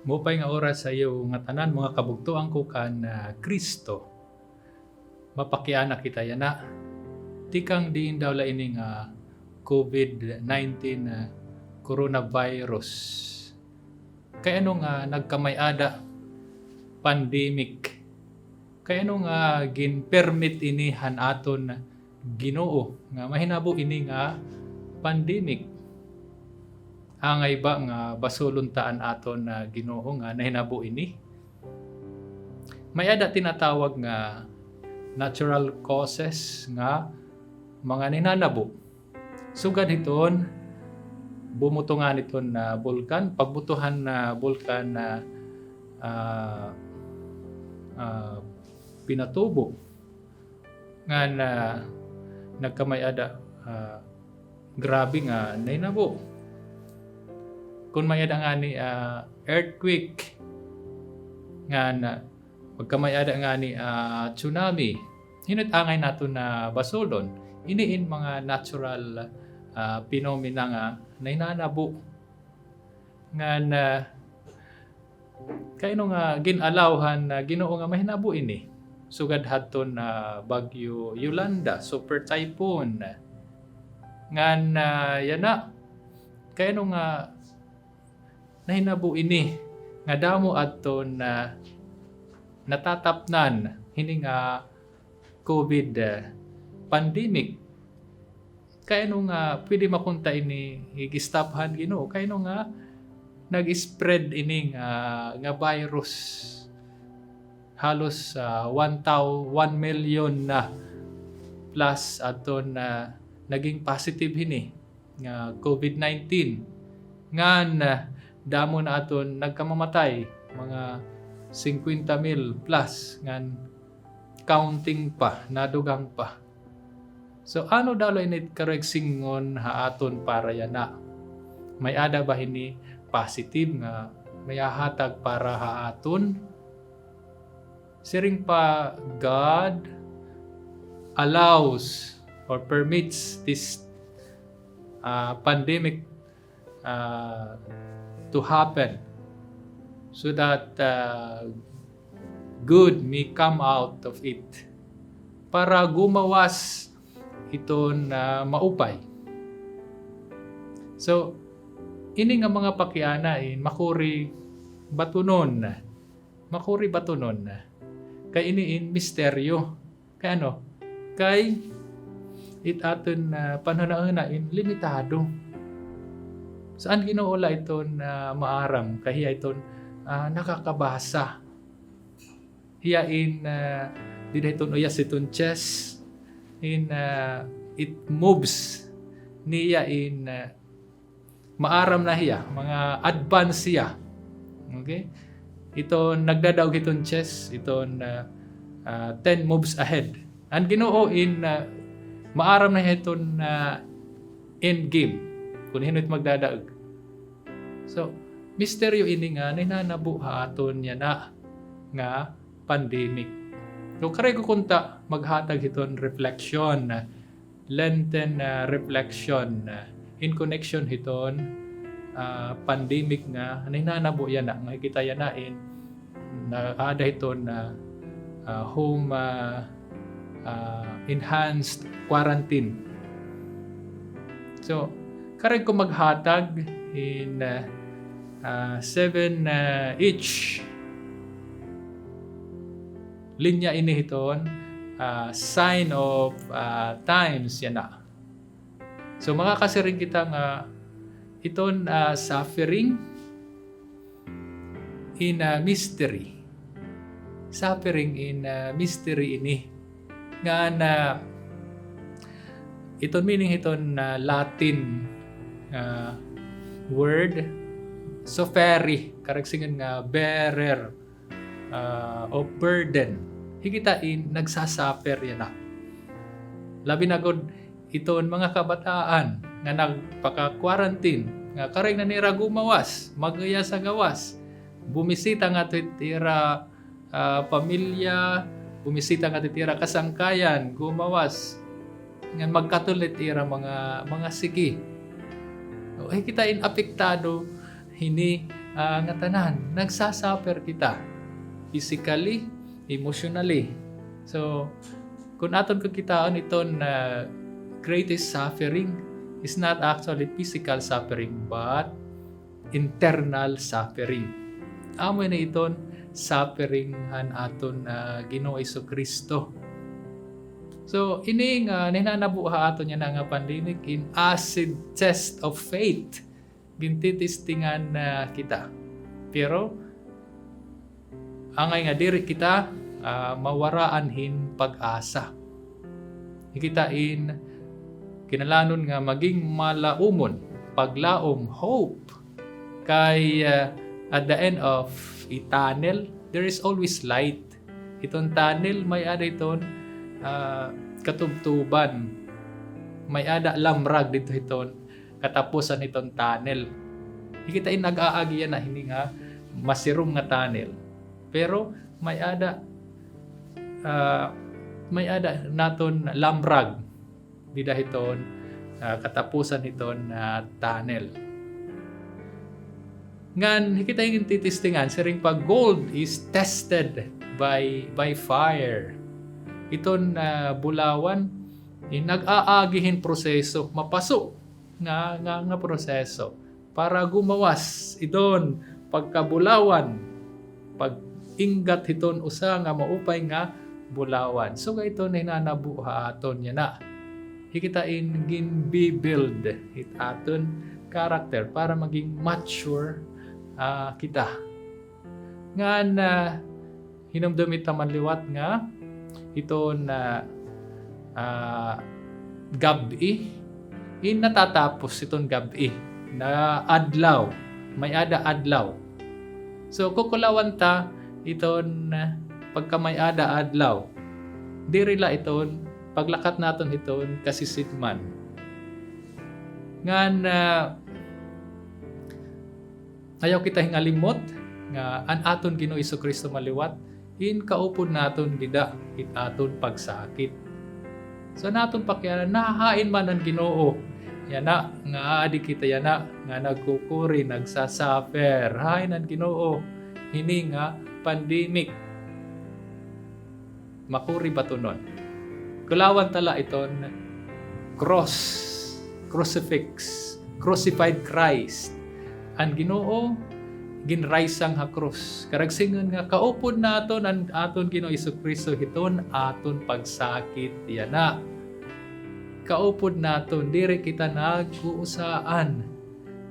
Mupay nga oras sa iyo nga tanan mga kabugtuan ko kan Kristo. Mapakiana kita yana. Tikang diin daw la ini nga COVID-19 coronavirus. Kaya ano nga nagkamay-ada pandemic. Kaya ano nga gin-permit ini han aton Ginoo nga mahinabo ini nga pandemic. Angay ba nga basuluntaan aton na Ginoo nga nahinabo ini? May ada tinatawag nga natural causes nga mga ninanabo. Sugad hiton bumutungan iton na bulkan, pagbutuhan na bulkan na pinatubo nga na nagkamay-ada grabe nga nahinabo. Kung may ada nga ni earthquake nga na pagkamay-ada nga ni tsunami, hinit angay nato na basulon, iniin mga natural phenomena nga nahinanabo nga na kaino nga ginalawhan na Ginoo nga mahinabo ini. Sugad hadton na bagyo Yolanda, super typhoon nga na yana kaino nga nahinabo ini nga damo adton na natatapnan hini nga COVID pandemic. Kaino nga pwede makunta ini higistaphan Ginoo, kaino nga nag-spread ini nga virus halos 1 million na plus adton na naging positive hini nga COVID-19 nga na damo na aton nagkamamatay mga 50,000 plus ngan counting pa, nadugang pa. So ano daw ini karegsingon ha aton para yana? May ada ba hini positive nga mayahatag para ha aton? Siring pa God allows or permits this pandemic to happen so that good may come out of it para gumawas iton maupay. So ini nga mga pakianain makuri batunon kay iniin misteryo kay ano kay it aton panhunahuna limitado. Saan ginoola iton maaram kahiya iton nakakabasa. Hiyain didayton uyas iton chest in it moves niya in maaram na hiya mga advance siya. Okay? Iton nagdadaog iton chest iton 10 moves ahead. Ang Ginoo in maaram na iton end game kung hinut magdadaog. So, misteryo ini nga ninanabo ha aton yana nga pandemic. So, karego kunta maghatag iton reflection, Lenten reflection in connection hiton pandemic nga ninanabo yana nga kita yanain na ada iton home enhanced quarantine. So, kareg ko maghatag in 7 each linya ini hiton sign of times yan na. So makakasiring kita nga iton suffering in mystery. Suffering in mystery ini nga na iton meaning iton Latin word suferi karegsingan nga bearer of burden. Hikitain nagsasuffer yan na. Labi na god iton mga kabataan nga nagpaka-quarantine nga kareng nanira gumawas, magaya sa gawas. Bumisita nga titira pamilya, bumisita nga titira kasangkayan, gumawas. Nga magkatulit tira mga sige. Hikitain apektado hini nga tanan nagsasuffer kita physically, emotionally. So kung aton ko kitaan iton na greatest suffering is not actually physical suffering but internal suffering. Amo na iton suffering han aton Ginoo Jesu-Kristo. So ini nga ninanabuha aton niya nga pandemic in acid test of faith. Gintitistingan na kita. Pero angay nga diri kita mawaraan hin pag-asa. Ikitain kinalanon nga maging malaumon, paglaom, hope. Kay at the end of a tunnel, there is always light. Itong tunnel, may ada iton katubtuban. May ada lamrag dito iton katapusan itong tunnel. Ikitain nag-aagi yan na hindi nga masirum nga tunnel. Pero may ada naton lamrag dida iton katapusan iton tunnel. Ngan hikita yung titistingan siring pag gold is tested by fire. Iton bulawan nag-aagihin proseso mapasok nga proseso para gumawas iton pagkabulawan pag ingat hiton usa nga maupay nga bulawan. So ito hinanabuha aton niya na. Hikitain gin-build it aton character para maging mature kita. Nga na hinumdumit taman liwat nga iton gabi natatapos itong gabi na adlaw. May ada adlaw. So kukulawan ta iton pagka may ada adlaw. Diri la iton paglakat naton iton kasisidman. Ngan ayaw kita hingalimot nga an aton Ginoo Jesu-Kristo maliwat in kaupod naton dida it aton pagsakit. So naton pakyanan nahain man ang Ginoo. Yana nga adi kita yana nga nagkukuri, nagsasuffer. Hain ang Ginoo. Hini nga pandemic. Makuri batunon. Kulawan tala iton cross, crucifix, crucified Christ. Ang Ginoo ginraisang ha cross. Karagsingon nga kaupod naton ang aton Ginoo Jesu-Kristo hiton aton pagsakit yana. Kaupod naton diri kita nag-uusaan.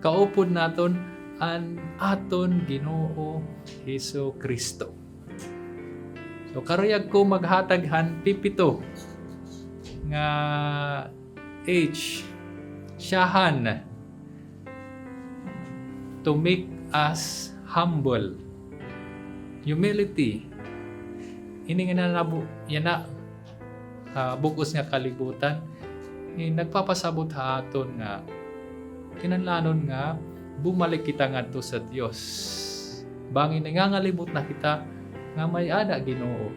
Kaupod naton an aton Ginoo Jesu-Kristo. So karuyag ko maghataghan pipito nga H siyahan to make us humble. Humility. Ini nga nabu yana bugos nga kalibutan. Nagpapasabot ha aton nga kinahanglan nga bumalik kita ngadto sa Dios. Bangin nangangalibot na kita nga may ada Ginoo.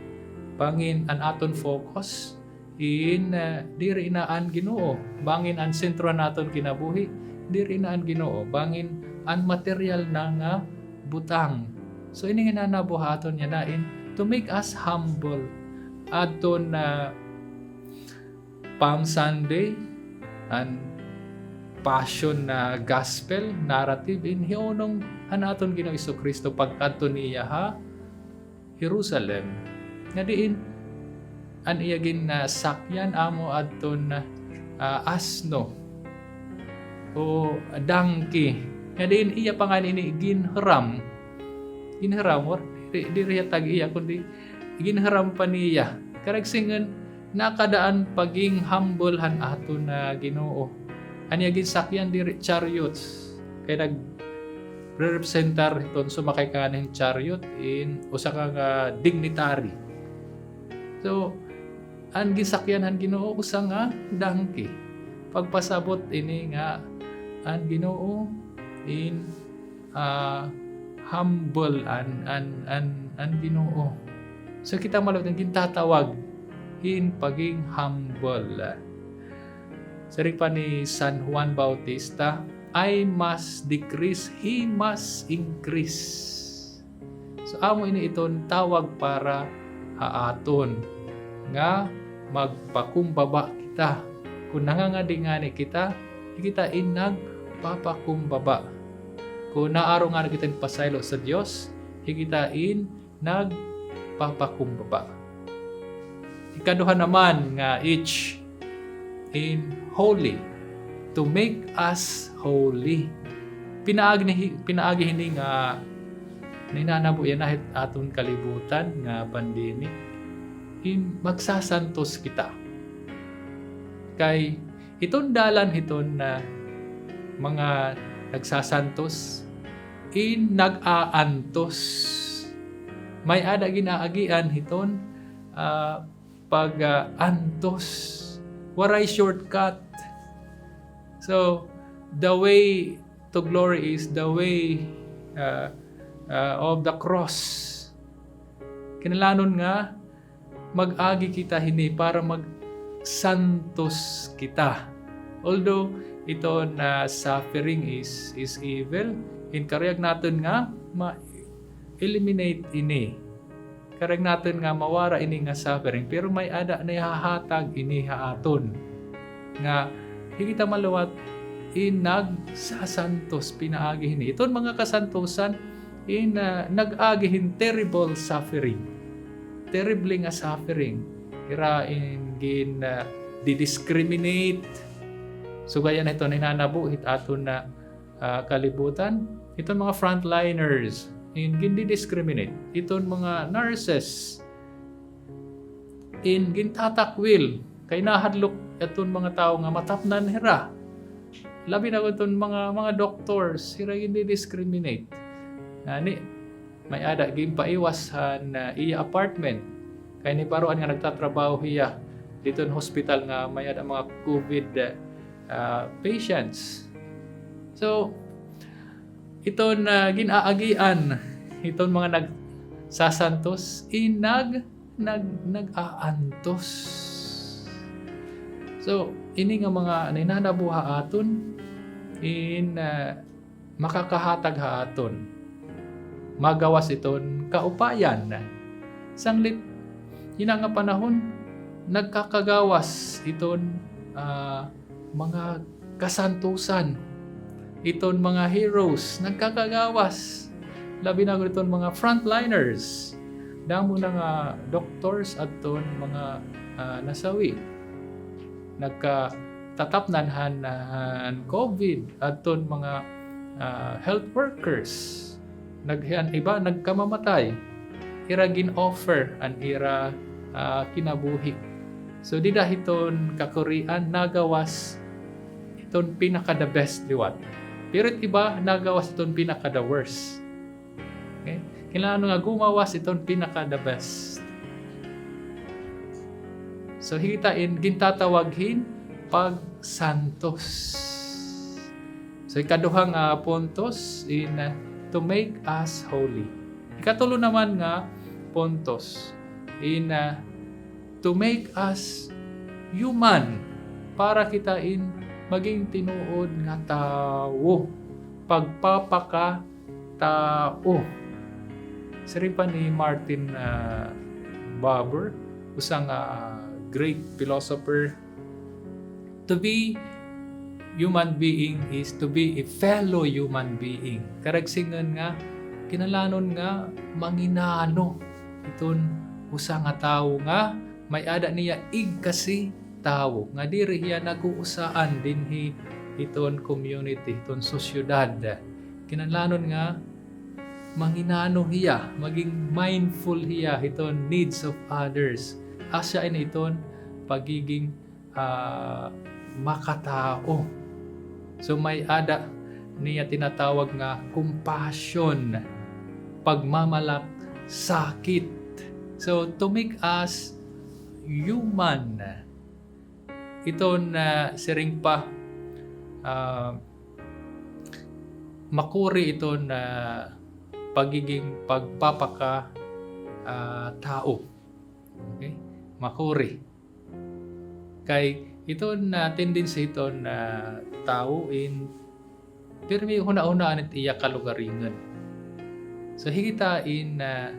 Bangin an aton focus in diri na an Ginoo. Bangin an sentro naton kinabuhi diri na an Ginoo. Bangin an material na nga butang. So ini nga nabuhaton niya na to make us humble. Aton Palm Sunday and passion na gospel narrative in hiunong anaton Ginoo Jesu-Kristo pagkadto niya ha Jerusalem. Nga diin an iyagin na sakyan amo adton asno o donkey. Nga diin iya pangan ini ginharam or diri tag iya kundi ginharam pa niya. Karagsingan nakadaan paging humble han aton na Ginoo. Anya ginsakyan diri chariots kay nag-representar iton sumakay kaning chariot in usa ka dignitary. So an gisakyan han Ginoo usa nga donkey. Pagpasabot ini nga an Ginoo in humble an Ginoo. So kita malawat ang gintatawag in paging humble. Sari pa ni San Juan Bautista, I must decrease, He must increase. So amo ini iton tawag para haaton nga magpakumbaba kita. Kung nangangadingani kita, kita nagpapakumbaba. Kung naaro nga kita pasaylo sa Dios, kita nagpapakumbaba. Ikaduha naman nga each in holy, to make us holy. Pinaagi hini nga ninanabo yan ahit aton kalibutan nga pandemic. Magsasantos kita. Kay iton dalan hiton na mga nagsasantos nag-aantos. May ada ginaagian hiton pag-antos. Waray shortcut. So, the way to glory is the way of the cross. Kinalanon nga, mag-agi kita hini para mag-santos kita. Although, ito na suffering is evil, karayag natin nga, ma-eliminate ini. Karayag natin nga, mawara ini nga suffering. Pero may ada na ihahatag ini haaton. Nga, higita maluwat nagsasantos pinaagihin. Iton mga kasantosan nag-agihin terrible suffering. Terribly nga suffering. Kira di-discriminate. So gaya na ito ninanabuhit aton na kalibutan. Iton mga frontliners gindi-discriminate. Iton mga nurses gintatakwil. Kay nahadlok atun mga tao nga matapnan hira. Labi na atun mga doctors hira hindi discriminate. Ani may ada gimpaiwasan iya apartment. Kay ni paruan nga nagtatrabaho hiya dito sa hospital nga may ada mga COVID patients. So iton ginaagian iton mga nagsasantos nag-aantos. So, ini nga mga ninanabuha aton makakahatag haaton. Magawas iton kaupayan. Sanglit, ina nga panahon, nagkakagawas iton mga kasantusan. Iton mga heroes, nagkakagawas. Labi na iton mga frontliners. Damo na nga doctors at ton mga nasawi. Nagkatatapnan COVID at ton mga health workers. Iba nagkamamatay. Ira gin-offer an ira kinabuhi. So di dahiton kakurian nagawas iton pinaka the best liwat. Pero iba nagawas iton pinaka the worst. Okay? Kailangan nga gumawas iton pinaka the best. So hikitain gintatawaghin pagsantos. So ikaduha nga puntos to make us holy. Ikatulo naman nga puntos to make us human para kitain maging tinuod nga tao. Pagpapaka tao. Saripa ni Martin Buber, usang great philosopher. To be human being is to be a fellow human being. Karagsingan nga, kinalanon nga, manginano. Iton usa nga tao nga, may ada niya kasi tao. Nga diri hiya nag-uusaan dinhi iton community, iton sosyudad. Kinalanon nga, manginano hiya, maging mindful hiya iton needs of others. Asya iton pagiging makatao. So may ada niya tinatawag nga compassion, pagmamalak, sakit. So to make us human, iton siring pa makuri iton pagiging pagpapaka tao. Okay? Makuri. Kay ito na tendency ito na tao pero may huna-hunaan it iya kalugaringan. So higitain na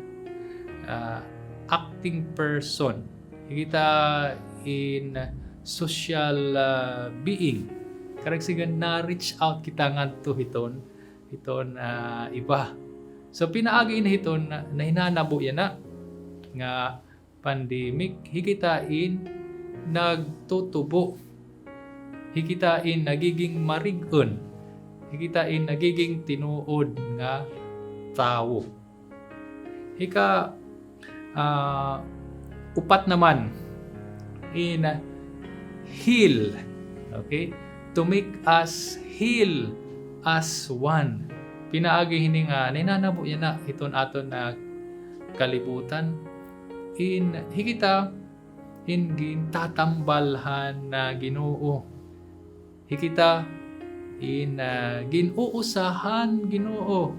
acting person, higitain social being. Karagsigan na reach out kita ngadto hiton iba. So pinaagi na hiton na hinanabo yan na nga pandemic, higitain nagtutubo, higitain nagiging marigon, higitain nagiging tinuod nga tao. Upat naman in heal, okay, to make us heal as one. Pinaagi hini nga ninanabo yan na iton aton na kalibutan higita gin tatambalhan na Ginoo, higita ginuusahan Ginoo,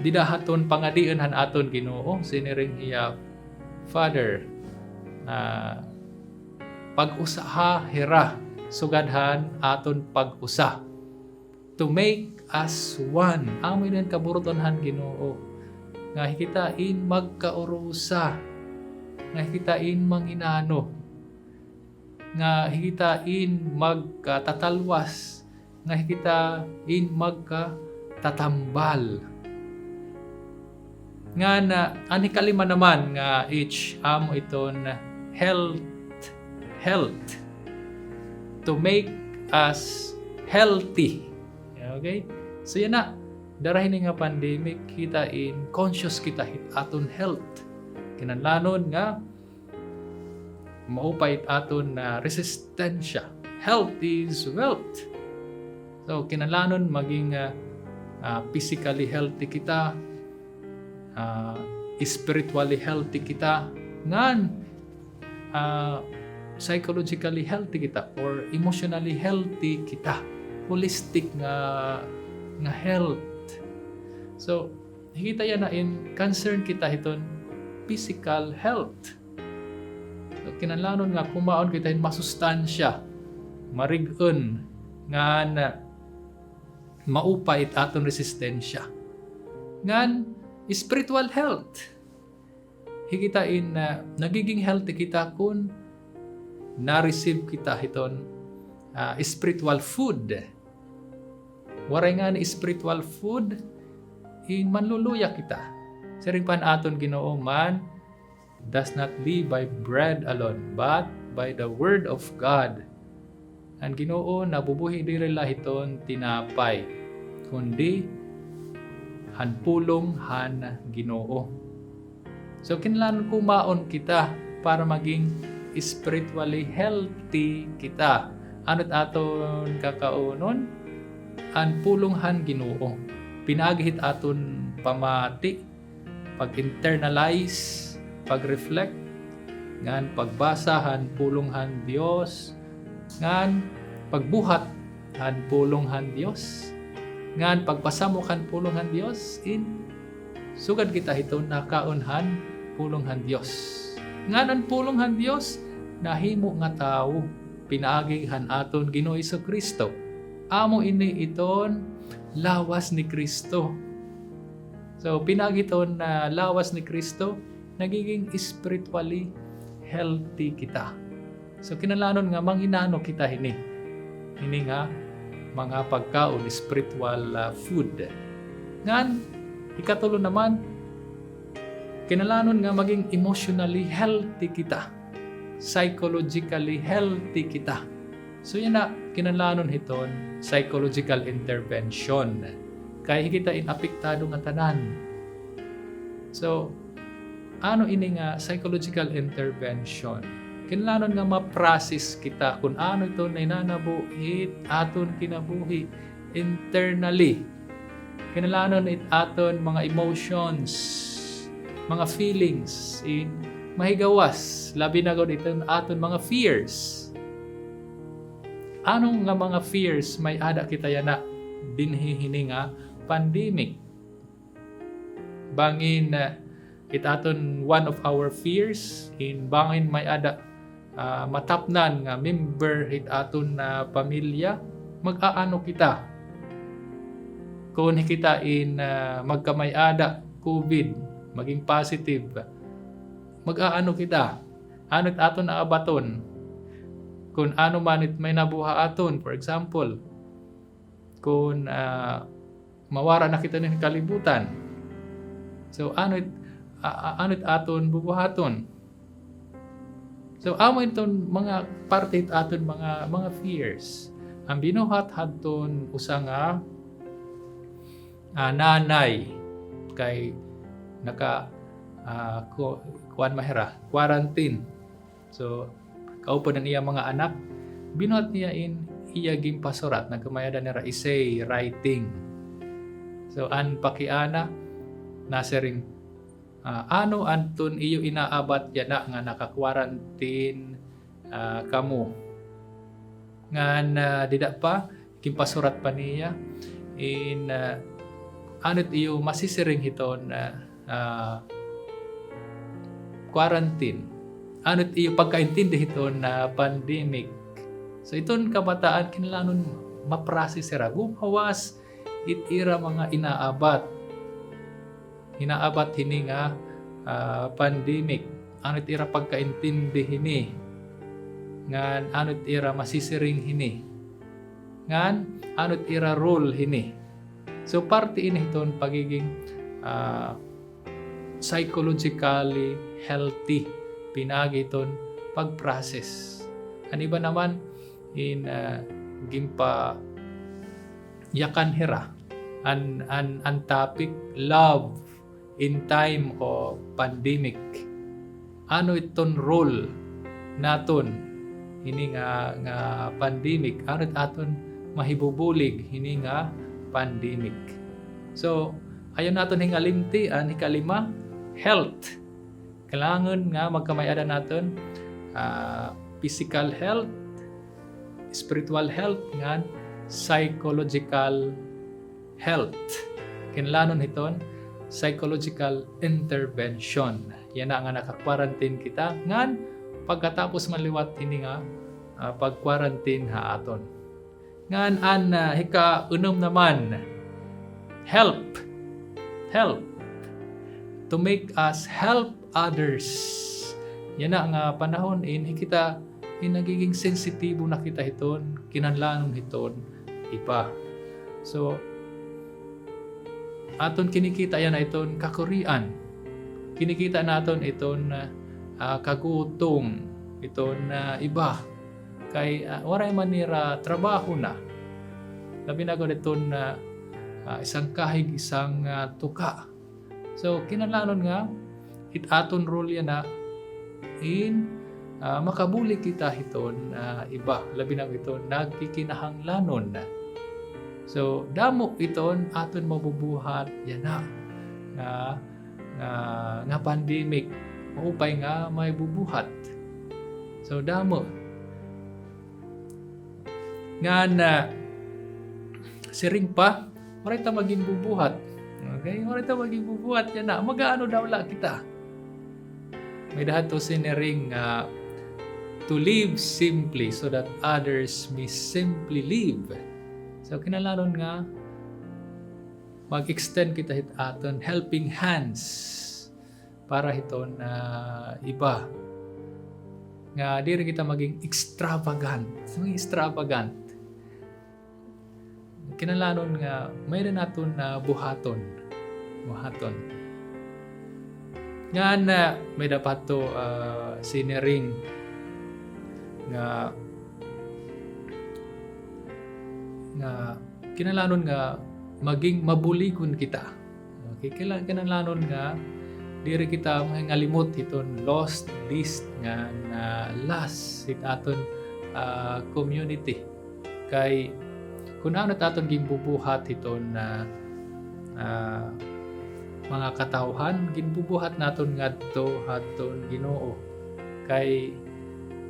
didahaton pangadian han aton Ginoo siniring iya Father, pag-usaha hera sugadhan aton pag-usa, to make us one. Amoy din kaburutonhan Ginoo nga hikitain magkaurusa, nga hikitain manginano, nga hikitain magkatatalwas, nga hikitain magkatatambal. Nga na ani kalima naman nga each amo iton health, to make us healthy. Okay? So yan na, darahin nga pandemic, kitain conscious kita hit aton health. Kinahanglan nga maupay aton na resistensya. Health is wealth. So kinahanglan maging physically healthy kita, spiritually healthy kita, ngan psychologically healthy kita or emotionally healthy kita, holistic nga health. So higita yan na in concern kita hiton physical health. So kinahanglan nga kumaon kita in masustansya, marigon nga maupay aton resistensya. Ngan spiritual health, higitain na nagiging healthy kita kung na-receive kita hiton spiritual food. Waray nga ni spiritual food, manluluya kita. Siring pan aton Ginoo, man does not live by bread alone, but by the word of God. Ang Ginoo nabubuhi diri lahiton tinapay, kundi hanpulong han Ginoo. So kinahanglan kumaon kita para maging spiritually healthy kita. Ano't aton kakaunon? Hanpulong han Ginoo. Pinagihit aton pamati, pag-internalize, pag-reflect, ngan pagbasa hanpulong han Dios, ngan pagbuhat hanpulong han Dios, ngan pagpasamukan pulungan Dios sugad kita hiton nakaunhan pulungan Dios. Nganan pulungan Dios nahimo nga tao, pinaaginghan aton Ginoo Kristo. Amo ini iton lawas ni Kristo. So pinagiton na lawas ni Kristo, nagiging spiritually healthy kita. So kinahanglan nga manginano kita hini nga mga pagkaon, spiritual food. Ngan, ikatulo naman, kinahanglan nga maging emotionally healthy kita, psychologically healthy kita. So yan na, kinahanglan hiton psychological intervention. Kaya higita inapektado nga tanan. So, ano ini nga psychological intervention? Kinahanglan nga ma-process kita kung ano ito na inanabuhit aton kinabuhi internally. Kinahanglan it aton mga emotions, mga feelings mahigawas, labi na gud iton aton mga fears. Anong nga mga fears may ada kita yana dinhihini nga pandemic? Bangin it aton one of our fears bangin may ada matapnan nga member hit aton na pamilya, mag-aano kita kung kita magkamay-ada COVID, maging positive, mag-aano kita, anot aton na abaton, kung ano man may nabuha aton, for example, kung mawara na kita ng kalibutan, so anot aton bubuhaton. So amo iton mga parte aton mga fears. Ang binuhat hadton usa nga nanay kay kuan mahera quarantine. So kaupo na niya mga anak, binuhat niya iya gimpasurat nagkamayada nira essay writing. So an pakiana nasering ano anton iyo inaabat yana nga naka-quarantine kamo. Ngan dida pa gimpasurat pa niya anot iyo masisiring hiton quarantine. Anot iyo pagkaintindi hiton na pandemic. So iton kabataan kinalanon maprocess sira gumawas itira mga inaabat hini nga pandemic. Anot ira pagkaintindi hini ngan anot ira masisiring hini ngan anot ira role hini. So parte ini hiton pagiging psychologically healthy pinagiton pag-process. Ang iba naman gimpa yakan hira an topic love in time o pandemic. Ano iton role naton ini nga pandemic, ano aton mahibubulig ini nga pandemic. So ayon naton hingalimtian ikalima, health. Kailangan nga magkamayada naton physical health, spiritual health, nga psychological health. Kinlanon hiton psychological intervention. Yan na nga naka-quarantine kita ngan pagkatapos manliwat ini nga pag-quarantine ha aton. Ngan hika-unom naman help to make us help others. Yan na nga panahon kita nagiging sensitibo na kita hiton, kinanlanong hiton iba. So aton kinikita yan na iton kakurian. Kinikita naton iton kagutom, iton iba. Kay waray manira trabaho na. Labi na ko iton isang kahig, isang tuka. So kinalanon nga aton role yan na makabuli kita hiton iba. Labi na ko iton nagkikinahanglanon na. So damo iton aton mabubuhat yan nga pandemic maupay nga may bubuhat. So damo nga siring pa maray ta maging bubuhat. Okay, maray ta maging bubuhat yan na magaano daw la kita. May dahat to siniring to live simply so that others may simply live. So kinalanon nga mag-extend kita aton helping hands para hiton iba. Nga diri kita maging extravagant. Kinalanon nga mayroon naton buhaton. Nga may dapat to siniring nga kinalanon nga maging mabuligon kita. Okay, kinalanon nga diri kita ngalimot iton lost list nga last it aton community. Kay kung ano aton ginbubuhat iton mga katawhan ginbubuhat naton ngadto haton Ginoo. Kay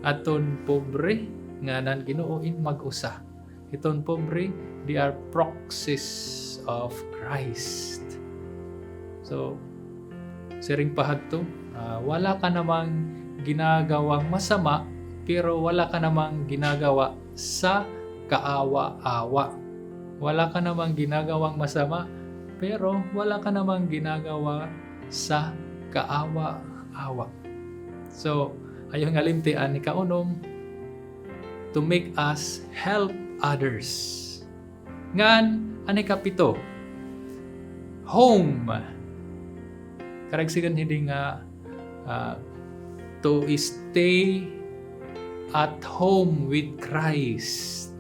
aton pobre nga nan Ginoo mag-usa. Iton pobre, they are proxies of Christ. So, siring pahadto, wala ka namang ginagawang masama pero wala ka namang ginagawa sa kaawa-awa. Wala ka namang ginagawang masama, pero wala ka namang ginagawa sa kaawa-awa. So, ayong ngalimtian ni kaunom, to make us help others. Ngan, ani kapito, home. Karagsigan hindi nga to stay at home with Christ.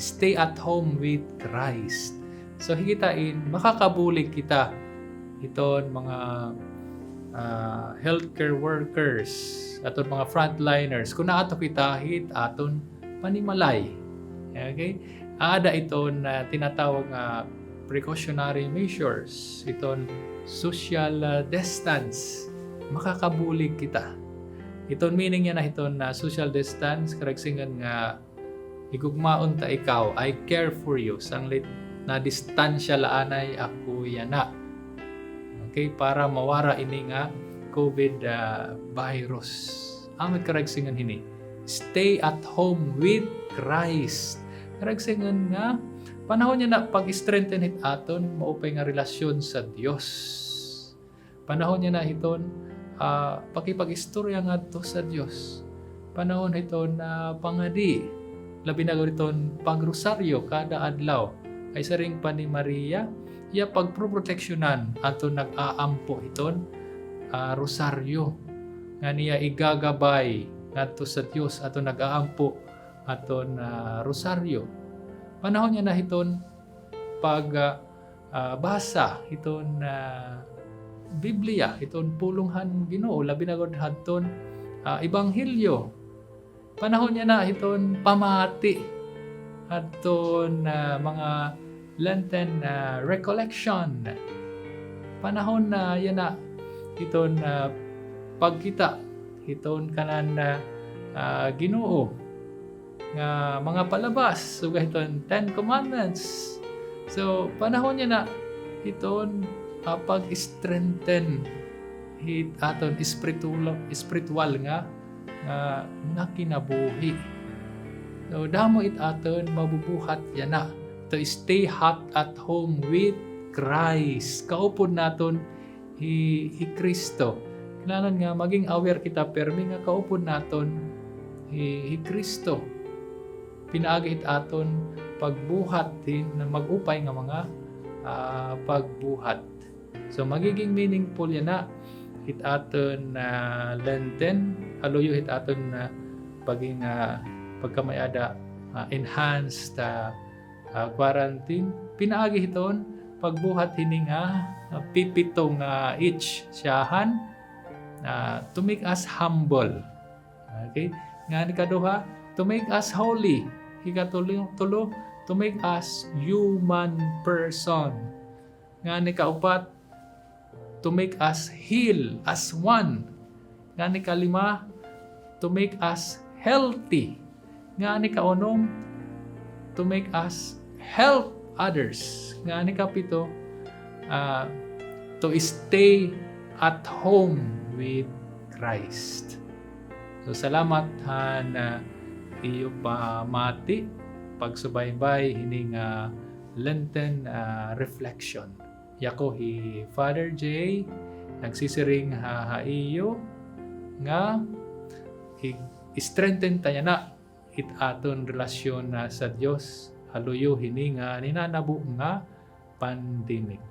Stay at home with Christ. So higitain, makakabulig kita iton mga healthcare workers, aton mga frontliners. Kung naato kita, hit aton panimalay. Okay? Ada iton tinatawag nga precautionary measures, iton social distance. Makakabulig kita. Iton meaning niya na iton na social distance, karagsingan nga igugmaon ta ikaw, I care for you. Sanglit na distansya laanay ako yana. Okay, para mawara ini nga COVID virus. Amit karagsingan hini. Stay at home with Christ. Karagsingan nga panahon niya na pag-strengthen it aton maupay nga relasyon sa Dios. Panahon niya na hiton pakipag-istorya nga to sa Dios. Panahon hiton na pangadi. Labi na gawin pagrosaryo kada adlaw. Ay saring pa ni Maria, iya pagproproteksyonan ato nag-aampo hiton rosaryo. Nga niya igagabay ngadto sa Dios ato nag-aampo aton rosaryo. Panahon niya na hiton pag basa hiton Biblia, iton pulunghan Ginoo, labi na gud hadton ebanghelyo. Panahon niya na iton pamati hadton mga Lenten recollection. Panahon na yan na iton pagkita iton kanan Ginoo nga mga palabas ug iton 10 commandments. So panahon niya na iton pag-strengthen hit aton spiritual nga kinabuhi. So damo it aton mabubuhat yana to stay hot at home with Christ. Kaupod naton hi Kristo. Kailangan nga maging aware kita permi nga kaupod naton hi Kristo. Pinaagi it aton pagbuhat din na mag-upay nga mga pagbuhat. So magiging meaningful yan na hit aton Lenten, haluyo hit aton paging pagkamayada enhanced quarantine. Pinaagi hiton pagbuhat hining pipitong each siyahan to make us humble. Okay? Nga ni kaduha, to make us holy. Ikatulo, to make us human person. Nga ni kaupat, to make us heal as one. Nga ni kalima, to make us healthy. Nga ni kaunom, to make us help others. Nga ni kapito, to stay at home with Christ. So salamat na iyo pamati pagsubaybay hining Lenten reflection. Yako hi Father J nagsisiring iyo nga i-strengthen tayo na it aton relasyon sa Dios haluyo hini nga ninanabu nga pandemic.